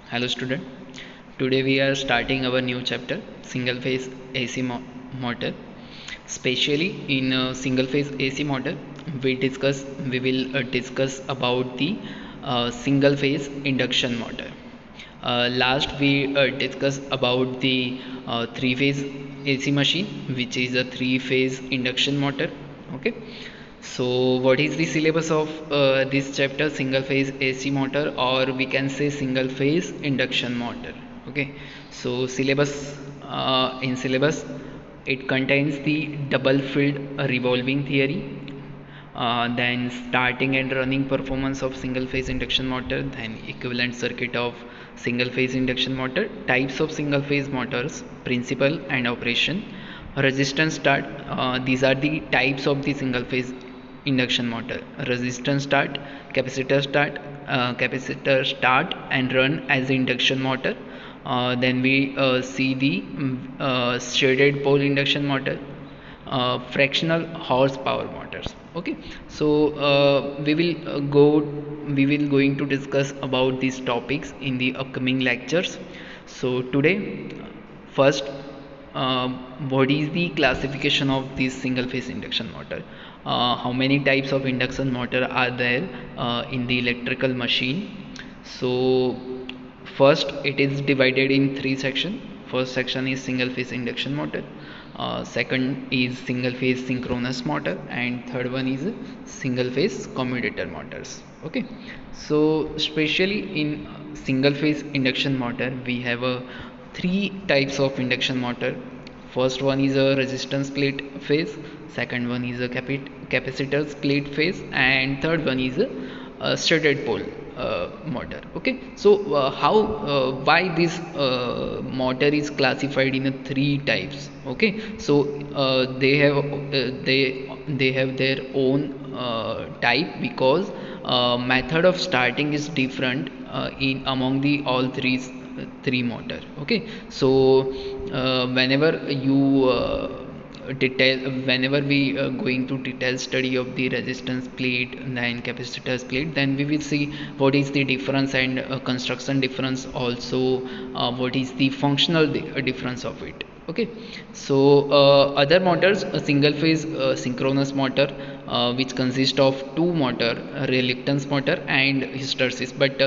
Hello student. Today we are starting our new chapter single phase AC motor. Especially in single phase AC motor we will discuss about the single phase induction motor. Last we discussed about the three phase AC machine, which is a three phase induction motor. Okay, so what is the syllabus of this chapter? Single phase AC motor, or we can say single phase induction motor. Okay, so syllabus, in syllabus it contains the double field revolving theory, then starting and running performance of single phase induction motor, then equivalent circuit of single phase induction motor, types of single phase motors, principle and operation, resistance start. These are the types of the single phase induction motor: resistance start, capacitor start and run as the induction motor. Then we see the shaded pole induction motor, fractional horsepower motors. Okay, so we will going to discuss about these topics in the upcoming lectures. So today, first, uh, what is the classification of this single phase induction motor? How many types of induction motor are there in the electrical machine? So first, it is divided in three sections. First section is single phase induction motor, second is single phase synchronous motor, and third one is single phase commutator motors. Okay, so especially in single phase induction motor we have three types of induction motor. First one is a resistance plate phase, second one is a capacitor plate phase, and third one is a stated pole motor. Okay, so how why this motor is classified in three types? Okay, so they have their own type, because method of starting is different in among the all three motor. Okay, so whenever you detail whenever we going to detail study of the resistance plate and then capacitors plate, then we will see what is the difference and construction difference, also what is the functional difference of it. Okay, so other motors, a single phase synchronous motor, which consists of two motor, reluctance motor and hysteresis, but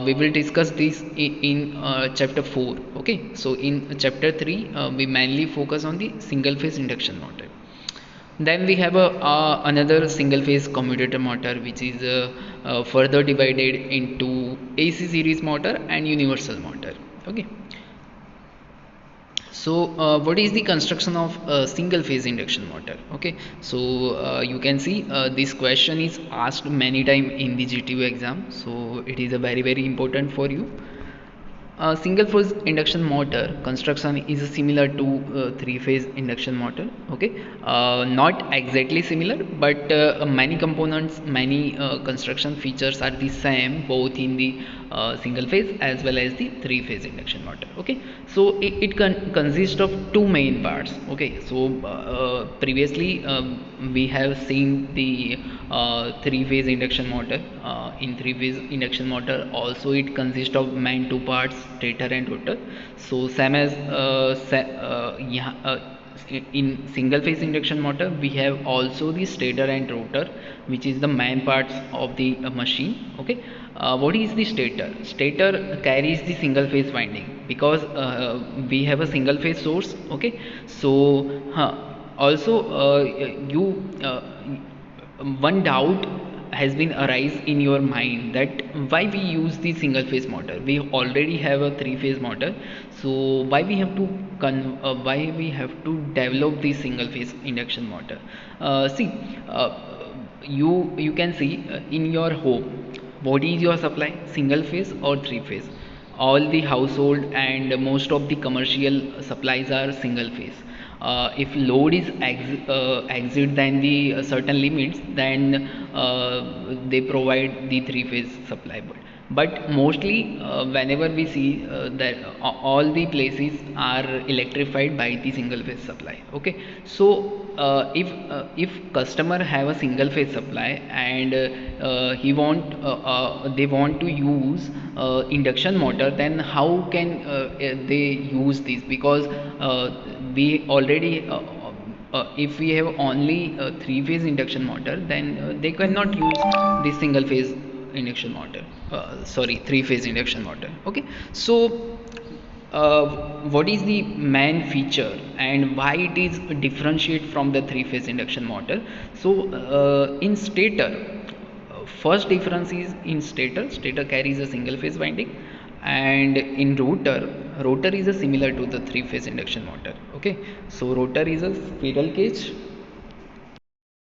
we will discuss this in chapter 4. Okay, so in chapter 3 we mainly focus on the single phase induction motor. Then we have another single phase commutator motor, which is further divided into AC series motor and universal motor. Okay, so what is the construction of a single phase induction motor? Okay, so you can see this question is asked many times in the GTU exam, so it is a very important for you. Single phase induction motor construction is similar to three phase induction motor. Okay, not exactly similar, but many components, many construction features are the same both in the single phase as well as the three phase induction motor. Okay, so it consists of two main parts. Okay, so previously we have seen the three phase induction motor. In three phase induction motor also it consists of main two parts, stator and rotor. So same as yeah, in single phase induction motor we have also the stator and rotor, which is the main parts of the machine. Okay, what is the stator? Stator carries the single phase winding, because we have a single phase source. Okay, so also you one doubt has been arise in your mind, that why we use the single phase motor, we already have a three phase motor, so why we have to develop the single phase induction motor? See, you can see in your home, what is your supply, single phase or three phase? All the household and most of the commercial supplies are single phase. If load is exceed than the certain limits, then they provide the three phase supply. But mostly whenever we see that all the places are electrified by the single phase supply. Okay, so if customer have a single phase supply and they want to use induction motor, then how can they use this? Because we already if we have only three phase induction motor, then they cannot use this single phase induction motor, sorry, three phase induction motor. Okay, so what is the main feature and why it is differentiate from the three phase induction motor? So in stator, first difference is in stator carries a single phase winding, and in rotor is a similar to the three phase induction motor. Okay, so rotor is a squirrel cage